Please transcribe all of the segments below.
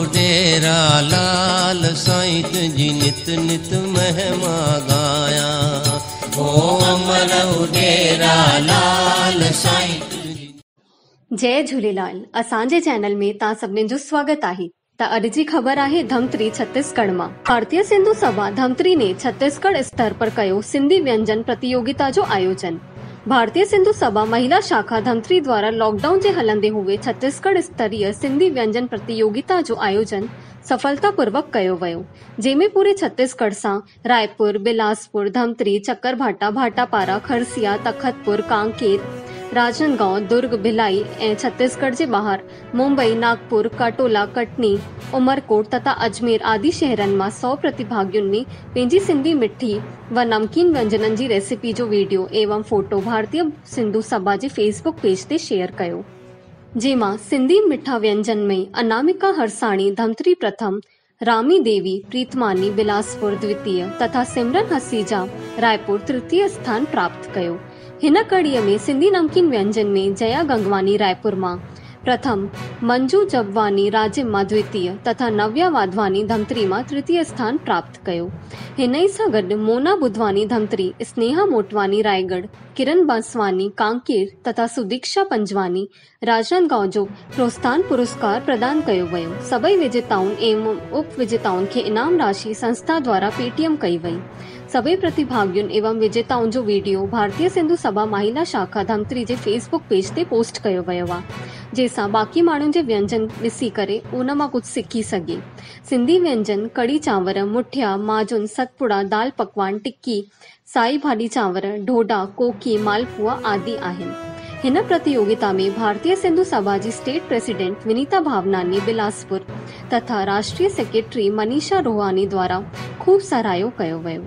डेरा लाल साईं तुझी नित नित महिमा गाया। ओ अमर डेरा लाल साईं। जय झूलेलाल। असांजे चैनल में तव्हां सभिनीनि जो स्वागत आहे। त अॼु जी ख़बर आहे धमतरी छत्तीसगढ़ मां। भारतीय सिंधु सभा धमतरी ने छत्तीसगढ़ स्तर पर कयो सिंधी व्यंजन प्रतियोगिता जो आयोजन। भारतीय सिंधु सभा महिला शाखा धमतरी द्वारा लॉकडाउन जे हलंदे हुए छत्तीसगढ़ स्तरीय सिंधी व्यंजन प्रतियोगिता जो आयोजन सफलतापूर्वक कयो वियो, जंहिंमें पूरे छत्तीसगढ़ सां रायपुर, बिलासपुर, धमतरी, चक्करभाटा, भाटापारा, खरसिया, तखतपुर, कांकेर, राजनांदगांव, दुर्ग, भिलाई ऐं छत्तीसगढ़ जे ॿाहिरि मुंबई, नागपुर, काटोला, कटनी, उमरकोट तथा अजमेर आदि शहरनि मां 100 प्रतिभागियुनि में पंहिंजी सिंधी मिठी व नमकीन व्यंजननि जी रेसिपी जो वीडियो एवं फोटो भारतीय सिंधु सभा जे फेसबुक पेज ते शेयर कयो। जेमां सिंधी मिठा व्यंजन में अनामिका हरसाणी धमतरी प्रथम, रामी देवी प्रीतमानी बिलासपुर द्वितीय तथा सिमरन हसीजा रायपुर तृतीय स्थान प्राप्त कयो। हिन कड़ीअ में सिंधी नमकीन व्यंजन में जया गंगवानी रायपुर मां प्रथम, मंजू जबवानी राजिम मां द्वितीय तथा नव्या वाधवानी धमतरी मां तृतीय स्थान प्राप्त कयो। हिन ई सां गॾु मोना बुधवानी धमतरी, स्नेहा मोटवानी रायगढ़, किरण बांसवानी कांकेर तथा सुदीक्षा पंजवानी राजनांदगांव जो प्रोत्साहन पुरस्कार प्रदान कयो वियो। सभई विजेताउनि एवं उप विजेताउनि खे इनाम राशि संस्था द्वारा पेटीएम कई वई। सभी प्रतिभागियुनि एवं विजेताउनि जो वीडियो भारतीय सिंधु सभा महिला शाखा धमतरी जे फेसबुक पेज ते पोस्ट कयो वियो आहे, जंहिंसां बाक़ी माण्हुनि जे व्यंजन ॾिसी करे उन मां कुझु सिखी सघे। सिंधी व्यंजन कड़ी चांवर, मुठिया, माजुन, सतपुड़ा, दाल पकवान, टिक्की, साई भाॼी चांवर, ढोढा, कोकी, मालपुआ आदि आहिनि। हिन प्रतियोगिता में भारतीय सिंधु सभा जी स्टेट प्रेसिडेंट विनीता भावनानी बिलासपुर तथा राष्ट्रीय सेक्रेटरी मनीषा रोहानी द्वारा खूब सराहयो कयो वियो।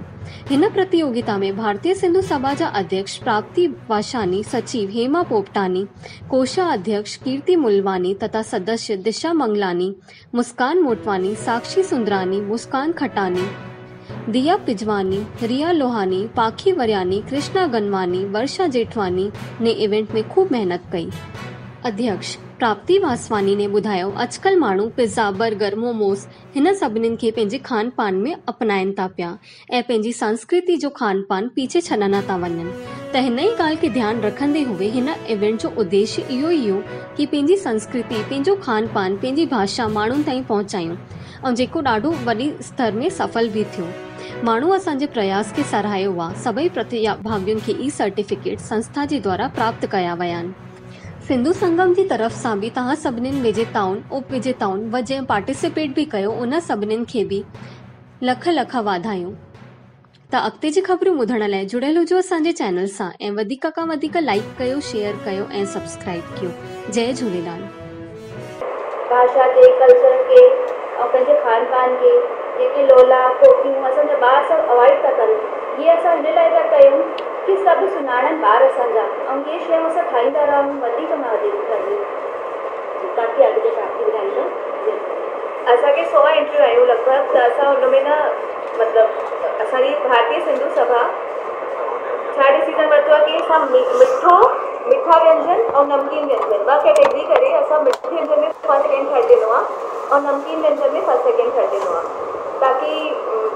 हिन प्रतियोगिता में भारतीय सिंधु सभा जा अध्यक्ष प्राप्ति वाशानी, सचिव हेमा पोपटानी, कोषा अध्यक्ष कीर्ति मुलवानी तथा सदस्य दिशा मंगलानी, मुस्कान मोटवानी, साक्षी सुंदरानी, मुस्कान खटानी, दिया पिजवानी, रिया लोहानी, पाखी वरियानी, कृष्णा गनवानी, वर्षा जेठवानी ने इवेंट में खूब मेहनत कई। अध्यक्ष प्राप्ति वासवानी ने ॿुधायो, अॼुकल्ह माण्हू पिज़्ज़ा, बर्गर, मोमोस हिन सभिनीनि खे पंहिंजे खान पान में अपनाइनि था पिया ऐं पंहिंजी संस्कृति जो खान पान पीछे छॾंदा था वञनि। त हिन ई ॻाल्हि खे ध्यानु रखंदे हुए हिन इवेंट जो उद्देश्य इहो ई हो कि पंहिंजी संस्कृति, पंहिंजो खान पान, पंहिंजी भाषा माण्हुनि ताईं पहुचायूं, ऐं जेको ॾाढो वॾी स्तर में सफल भी थियो। माण्हू असांजे प्रयास खे सराहियो आहे। सभई प्रतिभागियुनि खे ई सर्टिफिकेट संस्था जे द्वारा प्राप्त कया विया आहिनि। सिंधु संगम जी तरफ़ सां बि तव्हां सभिनीनि विजेताउनि, उप विजेताउनि व जंहिं पार्टिसिपेट बि कयो उन सभिनीनि खे बि लख लख वाधायूं। त अॻिते जी ख़बरूं ॿुधण लाइ जुड़ियल हुजो असांजे चैनल सां ऐं वधीक खां वधीक लाइक कयो, शेयर कयो ऐं सब्सक्राइब कयो। जय झूलेलाल। भाषा के, कल्चर के और पंहिंजे खान पान के जेके लोला कोकियूं असांजा ॿार सभु अवॉइड था कनि, इहे असां हिन लाइ था कयूं कि सभु सुञाणनि ॿार असांजा, ऐं इहे शयूं असां ठाहींदा रहूं वधीक मां वधीक करणी। बाक़ी अॻिते प्राप्ति ॿुधाईंदो। असांखे 100 एंट्रियूं आयूं लॻभॻि, त असां हुन में न मतिलबु असांजी भारतीय सिंधु सभा छा डिसीजन वरितो आहे कि असां मिठा व्यंजन ऐं नमकीन व्यंजन 2 कैटेगरी करे असां मिठे व्यंजन में फर्स्ट सेकेंड थर्ड ॾिनो आहे और नमकीन व्यंजन में फर्स्ट सेकेंड थर्ड ॾिनो आहे, ताकि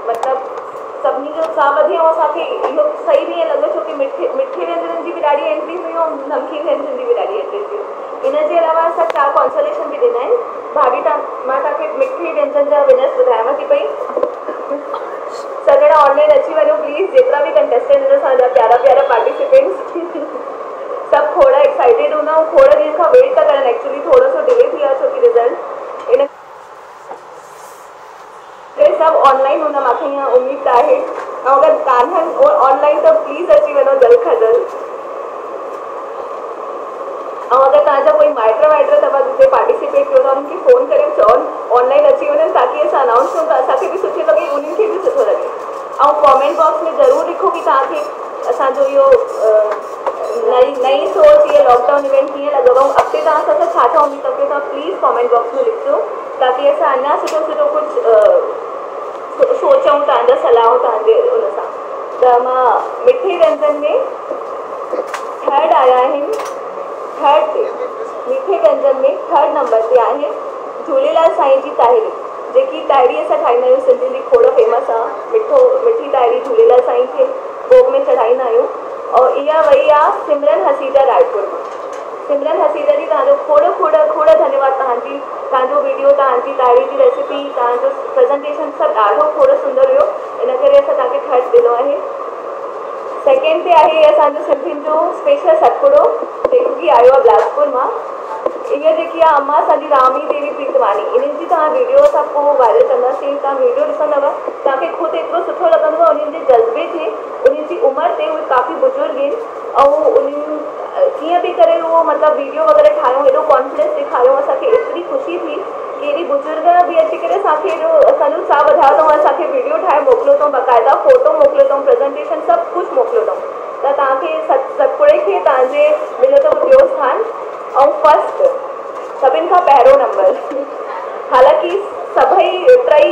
मतिलबु सभिनी जो उत्साह वधे ऐं असांखे इहो सही बि ईअं लॻो, छो कि मिठे व्यंजननि जी बि ॾाढी एंट्रीज़ हुयूं ऐं नमकीन व्यंजन जी बि ॾाढी एंट्रीज़ हुयूं। इन जे अलावा असां 4 कॉन्सोलेशन बि ॾिना आहिनि। भाभी मां तव्हांखे मिठे व्यंजन जा विनर्स ॿुधायांव थी पई। सॼणा ऑनलाइन अची वञो प्लीज़, जेतिरा बि कंटेस्टेंट आहिनि असांजा प्यारा पार्टिसिपेंट्स सभु खोड़ एक्साइटेड हूंदा ऐं खोड़ ॾींहं खां वेट था करनि। एक्चुअली थोरो सो डिले थी आहे छो कि रिज़ल्ट इन सभु ऑनलाइन हूंदा, मूंखे ईअं उमेद आहे। ऐं अगरि कान्हनि ऑनलाइन त प्लीज़ अची वञो जल्द खां जल्द। ऐं अगरि तव्हांजा कोई माइट अथव जिते पार्टिसिपेट कयो था उन्हनि खे फ़ोन करे चवनि ऑनलाइन अची वञनि, ताकि असां अनाउंस कयूं त असांखे बि सुठो लॻे, उन्हनि खे बि सुठो लॻे। ऐं कॉमेंट बॉक्स में ज़रूरु लिखो कि तव्हांखे असांजो इहो नई सोच, इहे लॉकडाउन इवेंट कीअं लॻो ऐं अॻिते तव्हां सां छा छा उमेद अथव, तव्हां प्लीज़ कॉमेंट बॉक्स में लिखिजो, ताकि असां अञा सुठो कुझु सोचूं, तव्हांजा सलाहूं तव्हांजे उन सां। त मां मिठे व्यंजन में थर्ड आया आहिनि, थर्ड ते मीठे व्यंजन में 3rd नंबर ते आहे झूलेलाल साईं जी ताहिरी, जेकी ताहिरी असां ठाहींदा आहियूं सिंधियुनि जी खोड़ फेमस आहे, मिठी ताहिरी झूलेलाल साईं खे भोग में चढ़ाईंदा आहियूं। और इहा वई आहे सिमरन हसीजा रायपुर मां। सिमरन हसीजा जी तव्हांजो खोड़ धन्यवाद। तव्हांजो वीडियो, तव्हांजी ताहिरी जी रेसिपी, तव्हांजो प्रेज़ेंटेशन सभु ॾाढो खोड़ सुंदर हुयो, इन करे असां तव्हांखे थर्ड ॾिनो आहे। सेकेंड ते आहे असांजो सिंधियुनि जो स्पेशल सतपुड़ो, जेको की आयो आहे बिलासपुर मां। इहा जेकी आहे अम्मा असांजी रामी देवी प्रीतवानी, इन्हनि जी तव्हां वीडियो असां पोइ वायरल कंदासीं। तव्हां वीडियो ॾिसंदव तव्हांखे ख़ुदि एतिरो सुठो लॻंदो आहे, उन्हनि जे जज़्बे ते, उन्हनि जी उमिरि ते। उहे काफ़ी बुज़ुर्ग आहिनि ऐं उन्हनि कीअं बि करे उहो मतिलबु वीडियो वग़ैरह ठाहियो, हेॾो कॉन्फिडेंस ॾेखारियो, असांखे एतिरी ख़ुशी थी कि एॾी बुज़ुर्ग बि अची करे असांखे एॾो असांजो साह वधायो अथऊं, असांखे वीडियो ठाहे मोकिलियो अथऊं, बाक़ाइदा फ़ोटो मोकिलियो अथऊं, प्रेज़ेंटेशन सभु कुझु मोकिलियो अथऊं। त तव्हांखे सतपुड़े खे तव्हांजे मिलियो अथव ॿियो स्थान ऐं फस्ट सभिनि खां पहिरियों नंबर। हालांकि सभई टई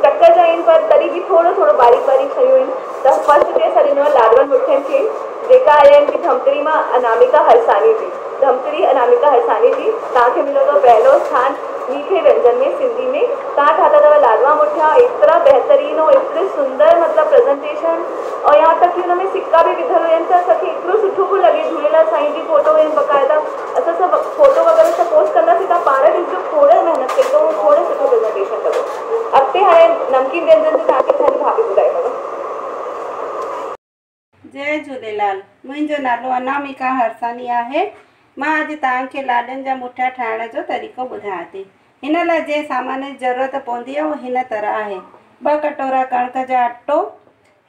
टक्कर जा आहिनि, पर तॾहिं बि थोरो बारीक शयूं आहिनि। त फस्ट ते असां ॾिनो आहे लाडवन मुठियनि खे, जेका आया आहिनि की धमतरी मां अनामिका हरसानी जी। धमतरी अनामिका हरसानी जी, तव्हांखे मिलियो अथव पहिरियों स्थान मीठे व्यंजन में, सिंधी में। तव्हां ठाता अथव लाडवा मुठिया, एतिरा बहितरीन ऐं एतिरे सुंदर मतिलबु प्रेज़ेंटेशन, और यहाँ तक कि हुन में सिक्का बि विधल हुयनि, त असांखे एतिरो सुठो पियो लॻे। झूलेलाल साईं जी फोटो आहिनि बाक़ाइदा, असां सभु फोटो वग़ैरह सभु पोस्ट कंदासीं, तव्हां पाण ॾिसजो, खोड़ महिनत कई अथऊं, खोड़ सुठो प्रेज़ेंटेशन अथव। अॻिते हाणे नमकीन व्यंजन जो तव्हांखे असांजी भाभी ॿुधाईंदव। जय झूलेलाल, मुंहिंजो नालो अनामिका हरसानी आहे। मां अॼु तव्हांखे लाॾनि जा मुठिया ठाहिण जो तरीक़ो ॿुधायां थी। हिन लाइ जे सामान जी ज़रूरत पवंदी आहे उहो हिन तरह आहे। 2 कटोरा कणिक जो अटो,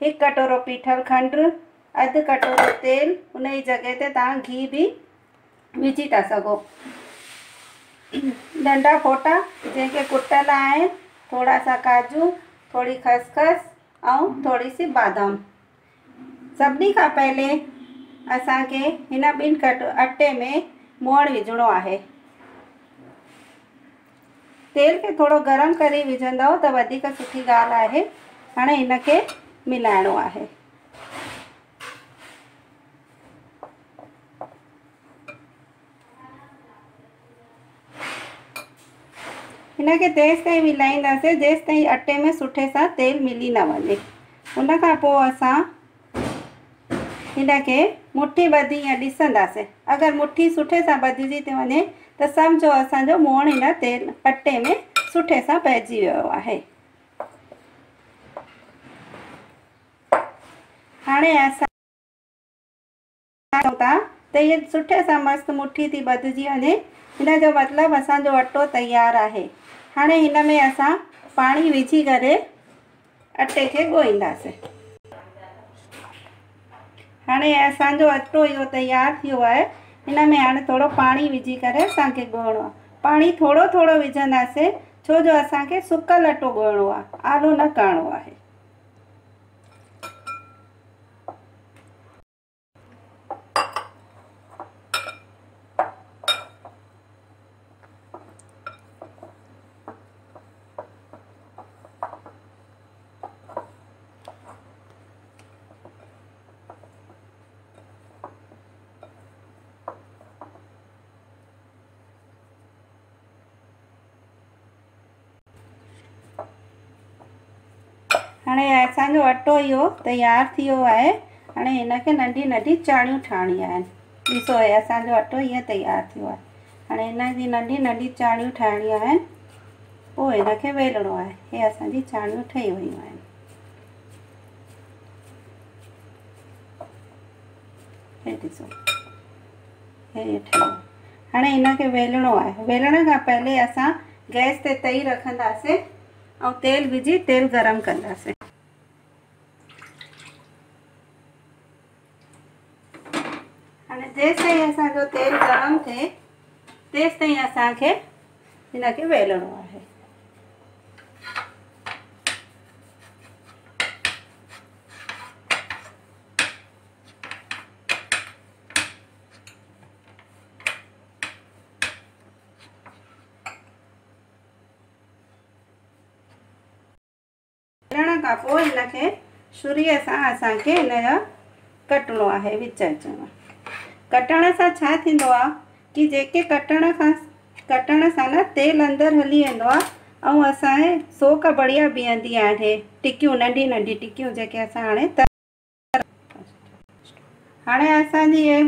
1 कटोरो पीठल खंडु, अधु कटोरो तेल, उन जी जॻह ते तव्हां घी बि विझी था सघो। नंढा फोटा जंहिंखे कुटल आहिनि, थोरा सा काजू, थोरी खसखस ऐं थोरी सी बादाम। सभिनी खां पहले असांखे हिन 2 अटे में मोअण विझणो आहे। तेल खे थोरो गरम करे विझंदव त वधीक सुठी ॻाल्हि आहे। हाणे हिनखे मिलाइणो आहे। हिनखे तेसि ताईं मिलाईंदासीं जेसि ताईं अटे में सुठे सां तेल मिली न वञे। उन खां पोइ असां हिनखे मुट्ठी ॿधी ईअं ॾिसंदासीं। अगरि मुट्ठी सुठे सां ॿधिजी थी वञे त सम्झो असांजो मोअण हिन तेल अटे में सुठे सां पइजी वियो आहे। हाणे असां था त इहे सुठे सां मस्तु मुट्ठी थी ॿधिजी वञे, हिन जो मतिलबु असांजो अटो तयारु आहे। हाणे हिन में असां पाणी विझी करे अटे खे ॻोहींदासीं। हाणे असांजो अटो इहो तयारु थियो आहे। हिन में हाणे थोरो पाणी विझी करे असांखे ॻोहिणो आहे। पाणी थोरो विझंदासीं छो जो असांखे सुकल अटो ॻोहिणो आहे, आलो न करणो आहे। हाणे असांजो अटो इहो तयारु थी वियो आहे। हाणे हिनखे नंढी नंढी चाणियूं ठाहिणी आहिनि। ॾिसो हे असांजो अटो ईअं तयारु थियो आहे। हाणे हिन जी नंढी नंढी चाणियूं ठाहिणी आहिनि, पोइ हिनखे वेलणो आहे। हे असांजी चाणियूं ठही वियूं आहिनि। हे ॾिसो हे ठही। हाणे हिनखे वेलणो आहे। वेलण खां पहले असां गैस ते तई रखंदासीं ऐं तेल विझी तेल गरम कंदासीं। हाणे जेसि ताईं असांजो तेल गरम थिए तेसि ताईं असांखे हिनखे वेलणो आहे। वेलण खां पोइ हिनखे छुरीअ सां असांखे हिनजो कटणो आहे। विच विच में कटण सां छा थींदो आहे कि जेके कटण खां कटण सां न तेल अंदरि हली वेंदो आहे ऐं असांजे सोक बढ़िया बीहंदी आहे। टिकियूं नंढी नंढी टिकियूं जेके असां हाणे असांजी इहे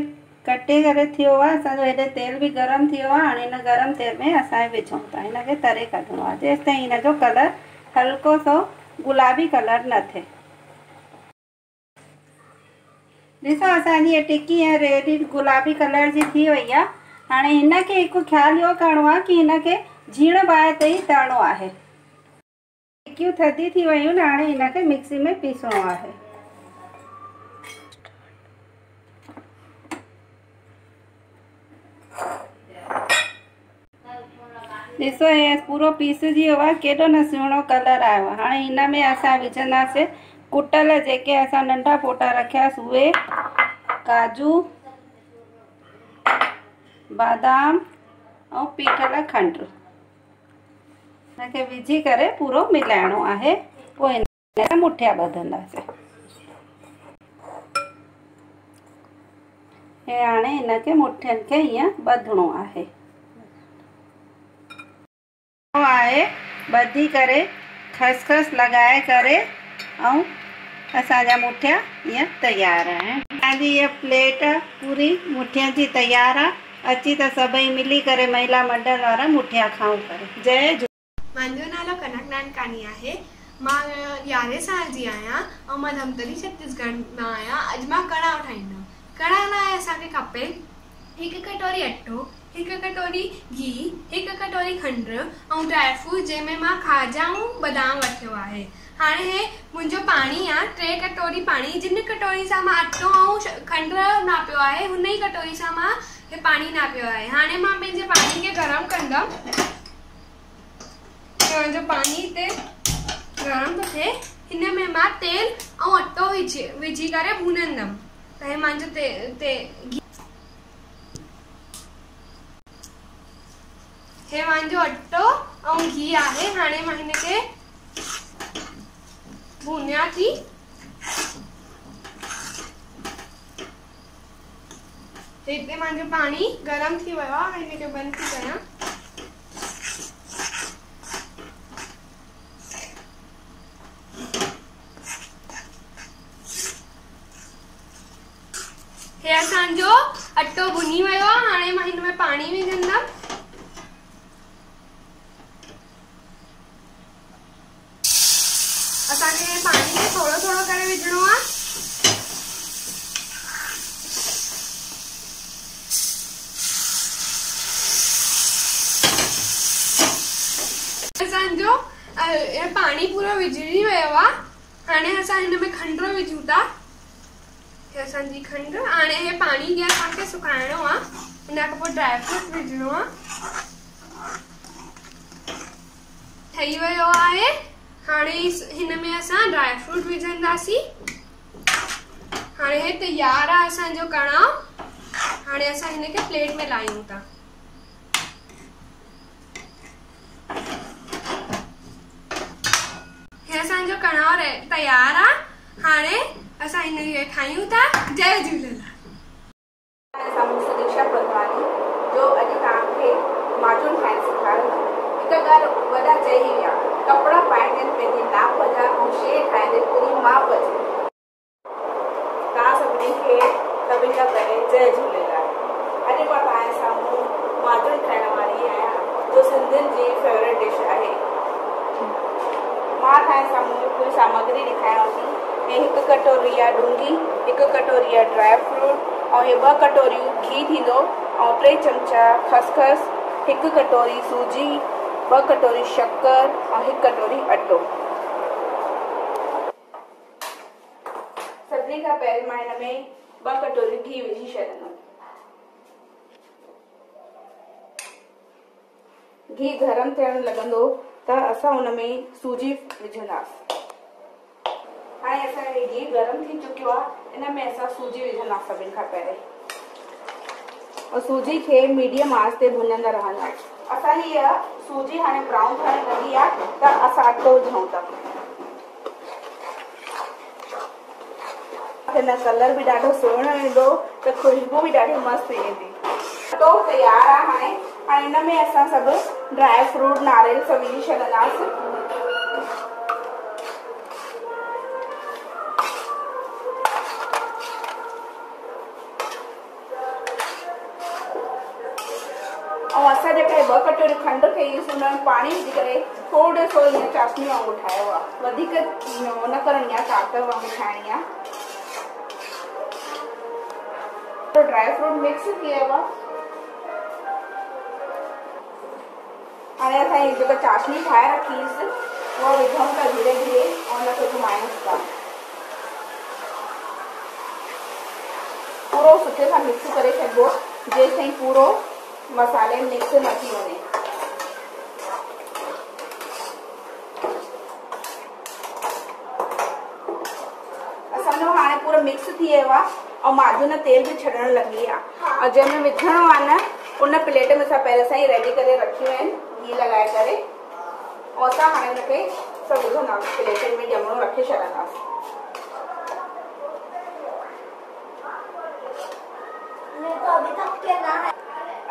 कटे करे थियो आहे। असांजो हेॾे तेल बि गरम थी वियो आहे। हाणे हिन गरम तेल में असां विझूं था, हिनखे तरे कढिणो आहे जेसि ताईं हिनजो कलर हल्को सो गुलाबी कलर न थिए। ॾिसो असांजी इहा टिकी ऐं रेडी गुलाबी कलर जी थी वई आहे। हाणे हिनखे हिकु ख़्यालु इहो करिणो आहे कि हिनखे झीण बाहि ते ई तरणो आहे। टिकियूं थधी थी वियूं न, हाणे हिनखे मिक्सी में पीसणो आहे। ॾिसो हे पूरो पीसजी वियो आहे, केॾो न सुहिणो कलर आयो आहे। हाणे हिन में असां विझंदासीं कुटल जेके असां नंढा फोटा रखियासीं उहे, काजू, बादाम ऐं पीठल खंड, हिनखे विझी करे पूरो मिलाइणो आहे। पोइ हिन मुठिया ॿधंदासीं। हे हाणे हिनखे मुठियनि खे हीअं ॿधणो आहे। आहे ॿधी करे खसखस लॻाए करे ऐं असांजा मुठिया ईअं तयारु आहिनि। असांजी इहा प्लेट पूरी मुठियनि जी तयारु आहे। अची त सभई मिली करे महिला मंडल वारा मुठिया खाऊं करे। जय झूलेलाल। मुंहिंजो नालो कनक नानकानी आहे। मां 11 साल जी आहियां ऐं मां धमतरी छत्तीसगढ़ मां आहियां। अॼु मां कड़ाह ठाहींदमि। कड़ाह लाइ असांखे खपे 1 कटोरी अटो, 1 कटोरी घी, 1 कटोरी खंड ऐं ड्राई फ्रूट जंहिंमें मां खाजा ऐं बादाम वठियो आहे। हाणे हे मुंहिंजो पाणी आहे 3 कटोरी पाणी। जिन कटोरी सां मां अटो ऐं खंड नापियो आहे हुन ई कटोरी सां मां हे पाणी नापियो आहे। हाणे मां पंहिंजे पाणी खे गरम कंदमि। मुंहिंजो पाणी हिते गरम थो थिए। हिन में मां तेल ऐं अटो विझी करे भुनंदमि। त हे मुंहिंजो हे मुंहिंजो अटो ऐं घी आहे। हाणे मां हिनखे भुनिया थी। हिते मुंहिंजो पाणी गरम थी वियो आहे। हिनखे बंदि थी कयां। हे असांजो अटो भुनी वियो आहे। हाणे मां हिन में पाणी विझंदमि। असांखे पाणी खे थोरो थोरो करे विझणो आहे। असांजो पाणी पूरो विझी वियो आहे। हाणे असां हिन में खंड विझूं था। हे असांजी खंड। हाणे हे पाणी खे असांखे सुकाइणो आहे। हिन खां पोइ ड्राई फ्रूट विझणो आहे। ठही वियो आहे। हाणे हिन में असां ड्राई फ्रूट विझंदासीं। हाणे हे तयार आहे असांजो कड़ाह। हाणे असां हिनखे प्लेट में लायूं था। हे असांजो कड़ाह तयार आहे। हाणे असां हिनखे खायूं था। जय झूलेलाल। सुदीक्षा प्रधानी जो अॼु तव्हांखे माजून ठाहिण सेखारींदमि। हिकु ॻाल्हि वॾा चई विया, कपिड़ा पाइण पंहिंजे नाप जा ऐं शइ ठाहिण पूरी माप जी। तव्हां सभिनी खे सभिनी खां पहिरीं जय झूलेलाल। अॼु मां तव्हांजे साम्हूं माजून ठाहिण वारी आहियां जो सिंधियुनि जी फेवरेट डिश आहे। मां तव्हांजे साम्हूं पूरी सामग्री ॾेखारियांव थी। हे 1 कटोरी आहे ॾूंघी, 1 कटोरी आहे ड्राई फ्रूट ऐं हे 2 कटोरियूं घी थींदो ऐं 3 चमचा खसखस, 1 कटोरी सूजी, 2 कटोरी शक्कर ऐं 1 कटोरी अटो। सभिनी खां पहिरीं मां हिन में 2 कटोरी घी विझी छॾंदमि। घी गरम थियण लॻंदो त असां हुन में सूजी विझंदासीं। हाणे असांजो घी गरम थी चुकियो आहे। इन में असां सूजी विझंदासीं सभिनि खां पहिरीं और सूजी खे मीडियम आंच ते भुञंदा रहंदासीं। असांजी इहा सूजी हाणे ब्राउन थियण लॻी आहे त असां अटो विझूं था। हिन कलर बि ॾाढो सुहिणो ईंदो त खुशबू बि ॾाढी मस्तु ईंदी। अटो तयार आहे। हाणे हाणे हिन में असां सभु ड्राई फ्रूट नारियल सभु विझी छॾंदासीं। ऐं असां जेका 2 कटोरियूं खंडु कईसीं हुन में पाणी विझी करे थोरो सो ईअं चाशनी वांगुरु ठाहियो आहे, वधीक न करणी आहे, कातर वांगुरु ठाहिणी आहे। तो ड्राई फ्रूट मिक्स किया हुआ। हाणे असां जेका चाशनी ठाहे रखीसीं उहा विझूं था धीरे धीरे ऐं हुनखे घुमायूं था। पूरो सुठे सां मिक्स करे छॾिबो जेसि ताईं पूरो मसाले मिक्स न थी वञे। असांजो हाणे पूरो मिक्स थी वियो आहे और माजून तेल भी छड़न लगी है और जैमें विझणो आहे न उन प्लेट में असां पहले सां ही रेडी करे रखियूं आहिनि घी लगाए करे और असां हाणे उनखे सभु विझंदासीं प्लेट में ॼमणो रखे छॾंदासीं।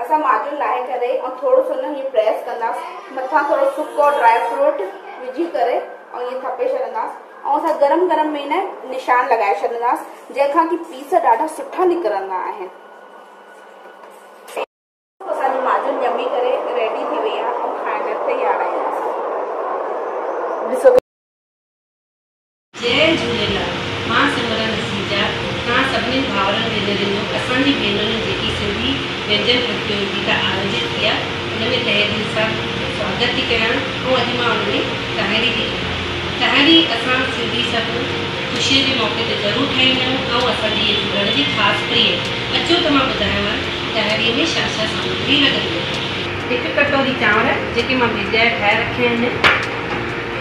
असां माजून लाहे करे और थोड़ो सो न ये प्रेस कंदासीं, मथां थोड़ो सुको ड्राई फ्रूट विझी करे और ये थपे छॾंदासीं और असां गरम गरम में न निशान लगाए छॾंदासीं जंहिंखां कि पीस ॾाढा सुठा निकिरंदा आहिनि। असांजी माजून ॼमी करे रेडी थी वई आहे और खाइण लाइ तयार आहे। ॾिसो। जय झूलेलाल, मां सिमरन असीजा तव्हां सभिनी भाउरनि भेनरुनि जो असांजी भेनरुनि जेकी सिंधी व्यंजन प्रतियोगिता आयोजित थी आहे हुन में तहे दिलि सां स्वागत थी कयां ऐं अॼु मां हुन में ताहिरी थी कयां। ताहिरी असां सिंधी सभु ख़ुशीअ जे मौक़े ते ज़रूरु ठाहींदा आहियूं ऐं असांजी इहे झूलण जी ख़ासि प्रिय। अचो त मां ॿुधायांव ताहिरीअ में छा छा सामग्री लॻंदी आहे। 1 कटोरी चांवर जेके मां भिजाए ठाहे रखिया आहिनि,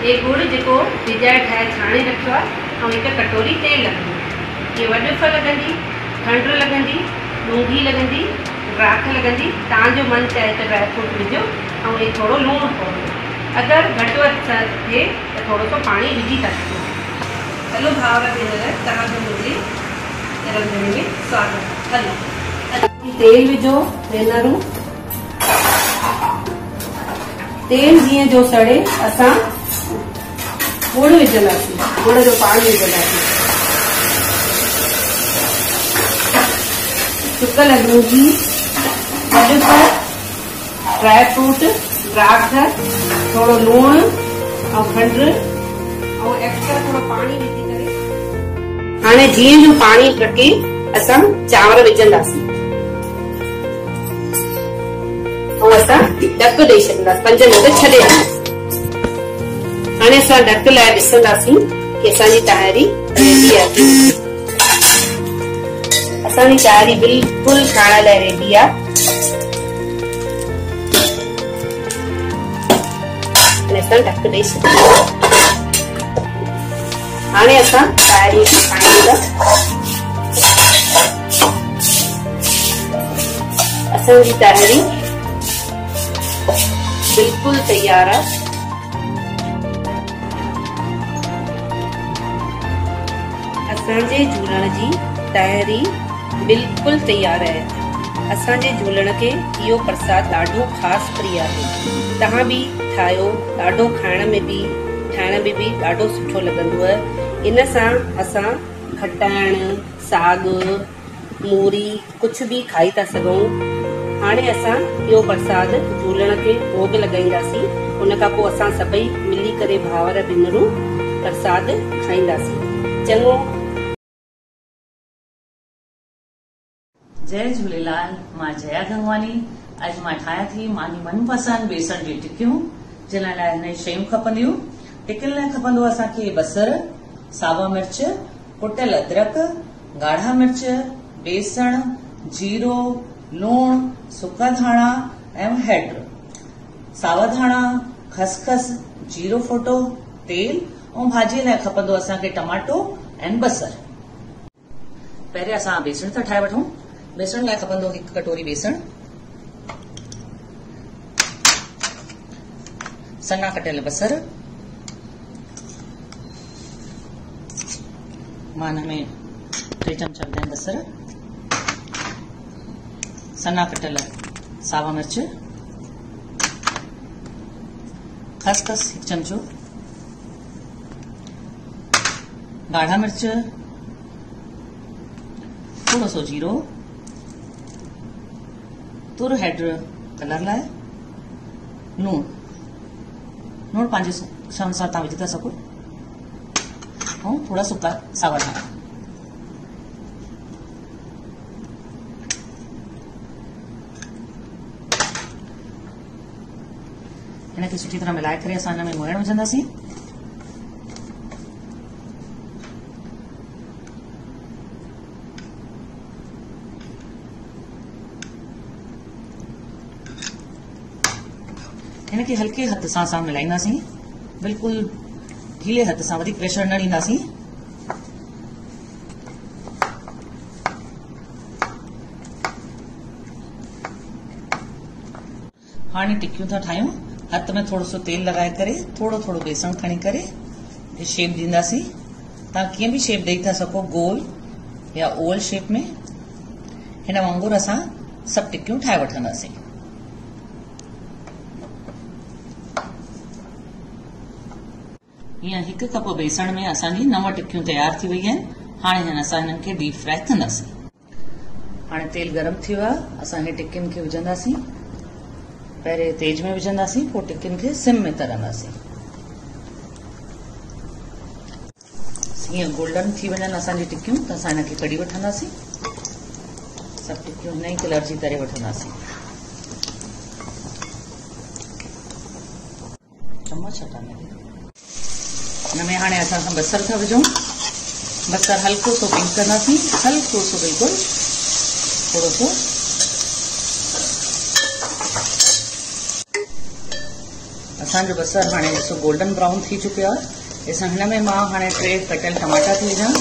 ये गुड़ जेको भिजाए ठाहे छाणे रखियो आहे ऐं 1 कटोरी तेल लॻंदी, ये वॾुफ लॻंदी, खंडु लॻंदी, लूंगी लॻंदी, राख लॻंदी, तव्हांजो मन चाहे त ड्राई फ्रूट विझो ऐं ये थोरो लूणु पवंदो। अगरि घटि वधि थिए त थोरो सो पाणी विझी था सघो। हलो भाउर भेनर, तव्हांजो मुंहिंजे रंधिणे में स्वागत। हलो तेल विझो भेनरूं, तेल जीअं जो सड़े असां गुड़ विझंदासीं, गुड़ जो पाणी विझंदासीं, सुकल लूंगी, वॾुफ, ड्राई फ्रूट, ड्राख, थोड़ो लूण और खंड और एक्स्ट्रा थोड़ा पानी विझी करे हाणे जीअं जो पानी टके असां चांवर विझंदासीं और असां ढक ॾेई छॾींदासीं, 5 मिंट छॾे ॾींदासीं। हाणे असां ढक लाइ ॾिसंदासीं कि असांजी ताहिरी रेडी आहे। असांजी ताहिरी बिल्कुलु खाइण लाइ रेडी आहे। असां ढक ॾेई छॾींदासीं। हाणे असां ताहिरी खाईंदासीं। असांजी ताहिरी बिल्कुलु तैयार आहे। असांजे झूलण जी ताहिरी बिल्कुलु तैयार आहे। असांजे झूलण खे इहो प्रसाद ॾाढो ख़ासि प्रिय आहे। तव्हां बि ठाहियो, ॾाढो खाइण में बि ठाहिण में बि ॾाढो सुठो लॻंदो आहे। इन सां असां खटाइण, साग, मूरी कुझु बि खाई था सघूं। हाणे असां इहो प्रसाद झूलण खे भोग लॻाईंदासीं, उन खां पोइ असां सभई मिली करे भाउर भेनरूं प्रसाद खाईंदासीं। चङो। जय झूलेलाल, मां जया गंगवानी। अॼु मां ठाहियां थी मांजी मनपसंद बेसण जी टिकियूं। जिन लाइ हिन शयूं खपंदियूं। टिकियुनि लाइ खपंदो असांखे बसर, सावा मिर्च, कुटियल अदरक, ॻाढ़ा मिर्च, बेसण, जीरो, लूण, सुका धाणा ऐं हैड, सावा धाणा, खसखस, जीरो फोटो, तेल ऐं भाॼीअ लाइ खपंदो असांखे टमाटो ऐं बसर। पहिरियों असां बेसण था ठाहे वठूं। बेसण लाइ खपंदो 1 कटोरी बेसण, सन्ना कटियल बसर, मां हिन में 3 चमचा विधा बसर, सन्ना कटियल सावा मिर्च, खसखस 1 चमचो, गाढ़ा मिर्च, थोड़ो सो जीरो, तुर हैड कलर लाए, लूण पंहिंजे अनुसार तव्हां विझी था सघो, ऐं थोड़ा सुका सावा धाणा। इनखे सुठी तरह मिलाए करे असां हिन में मोइण विझंदासीं। इनखे हल्के हथ सां असां मिलाईंदासीं, बिल्कुल ढीले हथ सां, वधीक प्रेशर न ॾींदासीं। हाणे टिक्कियूं था ठाहियूं। हथ में थोड़ो सो तेल लगाए करे थोड़ो थोड़ो बेसण खणी करे शेप ॾींदासीं। तव्हां कीअं बि शेप ॾेई था सघो, गोल या ओवल शेप में। हिन वांगुरु असां सभु टिक्कियूं ठाहे वठंदासीं। हीअं 1 कप बेसण में असांजी 9 टिक्कियूं तैयार थी वई आहिनि। हाणे असां हिननि खे डीप फ्राई कंदासीं। हाणे तेल गरम थी वियो आहे, असां हिन टिक्कियुनि खे विझंदासीं। पहिरें तेज में विझंदासीं, पोइ टिक्कियुनि खे सिम में तरंदासीं। हीअं गोल्डन थी वञनि असांजी टिक्कियूं त असां हिनखे कढी वठंदासीं। सभु टिक्कियूं हिन ई कलर जी तरे वठंदासीं। चम्मच हटाने हिन में हाणे असां बसर था विझूं। बसर हल्को सो पिंक कंदासीं, हल्को सो बिल्कुल थोड़ो सो। असांजो बसर हाणे ॾिसो गोल्डन ब्राउन थी चुकियो आहे। असां हिन में मां हाणे 3 कटियल टमाटा थी विझां।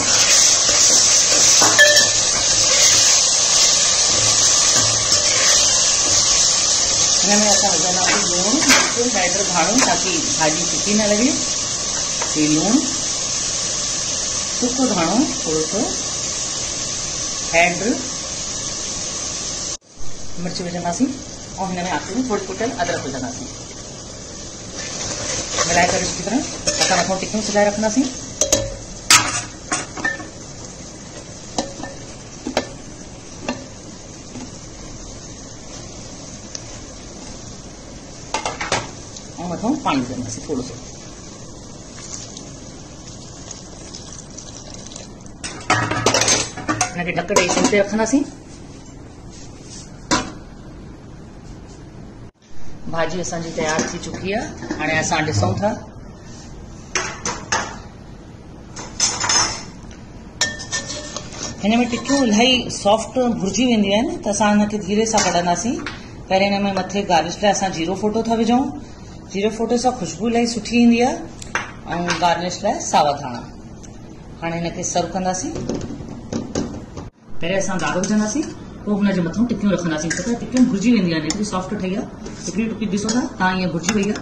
हिन में असां विझंदासीं लूण, बिल्कुल हैड घाणो ताकि भाॼी फिकी न लॻे। लूण, सुको धाणो थोड़ो सो, हैड मिर्च विझंदासीं और हिन में आखिर में थोड़ी कुटियल अदरक विझंदासीं। मिलाए करे सुठी तरह असां मथां टिक्कियूं सिलाए रखंदासीं। और मथां पानी विझंदासीं थोड़ो सो। हिनखे ढक ॾेई सिम ते रखंदासीं। भाॼी असांजी तैयार थी चुकी आहे। हाणे असां ॾिसूं था। हिन में टिक्कियूं इलाही सॉफ्ट भुरजी वेंदियूं आहिनि त असां हिनखे धीरे सां कढंदासीं। पहिरें हिन में मथे गार्निश लाइ असां जीरो फोटो था विझूं। जीरो फोटो सां खुशबू इलाही सुठी ईंदी आहे ऐं गार्निश लाइ सावा धाणा। हाणे हिनखे सर्व कंदासीं। पहिरें असां दाॻ विझंदासीं, पोइ हुनजे मथां टिक्कियूं रखंदासीं। त टिक्कियूं भुरजी वेंदियूं आहिनि, एतिरी सॉफ्ट ठही आहे। हिकिड़ी टुकी ॾिसो था तव्हां, ईअं भुरजी वई आहे,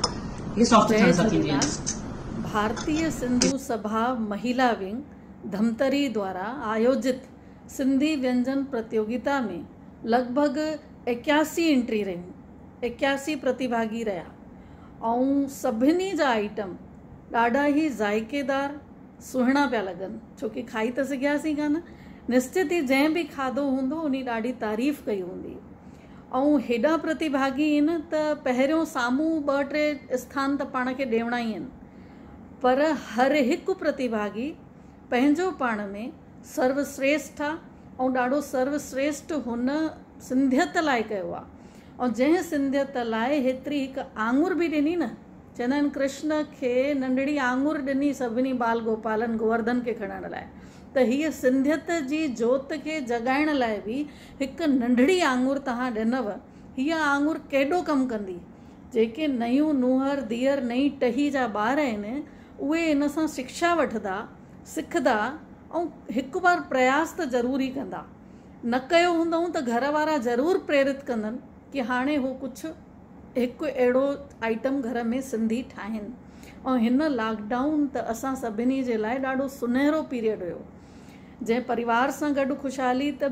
इहे सॉफ्ट थियण सां थींदियूं आहिनि। भारतीय सिंधु सभा महिला विंग धमतरी द्वारा आयोजित सिंधी व्यंजन प्रतियोगिता में लगभग 81 एंट्री रहियूं, 81 प्रतिभागी रहिया ऐं सभिनी जा आइटम ॾाढा ई ज़ाइकेदार सुहिणा पिया लॻनि, छोकी खाई त सघियासीं कान। निश्चित ई जंहिं बि खाधो हूंदो उन ॾाढी तारीफ़ कई हूंदी। ऐं हेॾा प्रतिभागी आहिनि त पहिरियों साम्हूं 2-3 स्थान त पाण खे ॾियणा ई आहिनि, पर हर हिकु प्रतिभागी पंहिंजो पाण में सर्वश्रेष्ठ आहे ऐं ॾाढो सर्वश्रेष्ठ हुन सिंधियत लाइ कयो आहे। ऐं जंहिं सिंधियत लाइ हेतिरी हिकु आंगुर बि ॾिनी न, चवंदा आहिनि कृष्ण खे नंढड़ी आंगुर ॾिनी सभिनी बाल गोपालन गोवर्धन खे खणण लाइ, त हीअ सिंधियत जी जोत खे जगाइण लाइ बि हिकु नंढड़ी आंगुर तव्हां ॾिनव। हीअ आंगुर केॾो कमु कंदी। जेके नयूं नुंहर धीअर नई टही जा ॿार आहिनि उहे इन सां शिक्षा वठंदा, सिखंदा ऐं हिकु बार प्रयास त ज़रूरी कंदा। न कयो हूंदऊं त घर वारा ज़रूरु प्रेरित कंदनि कि हाणे हू कुझु हिकु अहिड़ो आइटम घर में सिंधी ठाहिनि। ऐं हिन लॉकडाउन त असां सभिनी जे लाइ ॾाढो सुनहरो पीरियड हुयो। जंहिं परिवार सां गॾु ख़ुशहाली त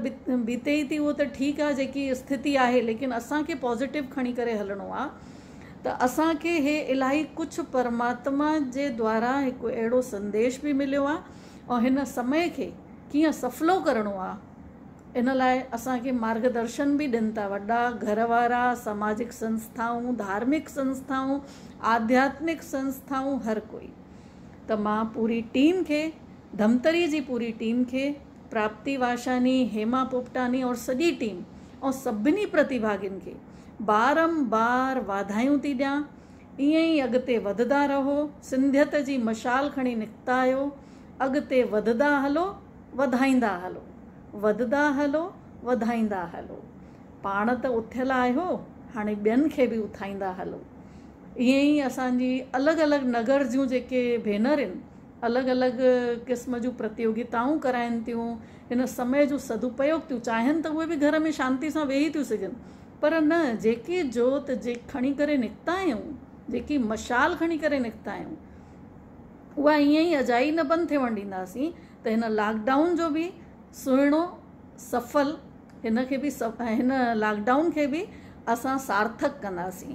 बीते ई थी, उहो त ठीकु आहे जेकी स्थिति आहे, लेकिन असांखे पॉज़िटिव खणी करे हलणो आहे। त असांखे हे इलाही कुझु परमात्मा जे द्वारा हिकु अहिड़ो संदेश बि मिलियो आहे ऐं हिन समय खे कीअं सफलो करिणो आहे इन लाइ असांखे मार्गदर्शन बि ॾियनि था वॾा घर वारा, सामाजिक संस्थाऊं, धार्मिक संस्थाऊं, आध्यात्मिक संस्थाऊं, हर कोई। त मां पूरी टीम खे, धमतरी जी पूरी टीम खे, प्राप्ति वाशानी, हेमा पोपटानी और सॼी टीम और सभिनी प्रतिभागियुनि खे बारंबार वाधायूं थी ॾियां। ईअं ई अॻिते वधंदा रहो, सिंधियत जी मशाल खणी निकिता आहियो, अॻिते वधंदा हलो, वधाईंदा हलो, वधंदा हलो, वधाईंदा हलो। पाण त उथियल आहियो, हाणे ॿियनि खे बि उथाईंदा हलो। ईअं ई असांजी अलॻि अलॻि नगर जूं जेके भेनर आहिनि, अलॻि अलॻि क़िस्म जूं प्रतियोगिताऊं कराइनि थियूं, हिन समय जो सदुपयोग थियूं चाहिनि त उहे बि घर में शांति सां वेही थियूं सघनि, पर न, जेकी जोत जे खणी करे निकिता आहियूं, जेकी मशाल खणी करे निकिता आहियूं, उहा ईअं ई अजाई न बंदि थियणु ॾींदासीं। त हिन लॉकडाउन जो बि सुहिणो सफल, हिन लॉकडाउन खे बि असां सार्थक कंदासीं।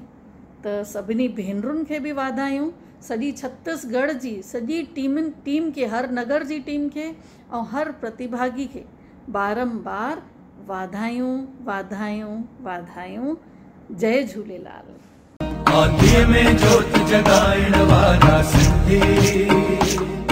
त सभिनी भेनरुनि खे बि वाधायूं, सॼी छत्तीसगढ़ जी सॼी टीम खे, हर नगर जी टीम खे ऐं हर प्रतिभागी खे बारंबार वाधायूं, वाधायूं, वाधायूं। जय झूलेलाल। आदि में जोत जगाइण वारा सिंधी।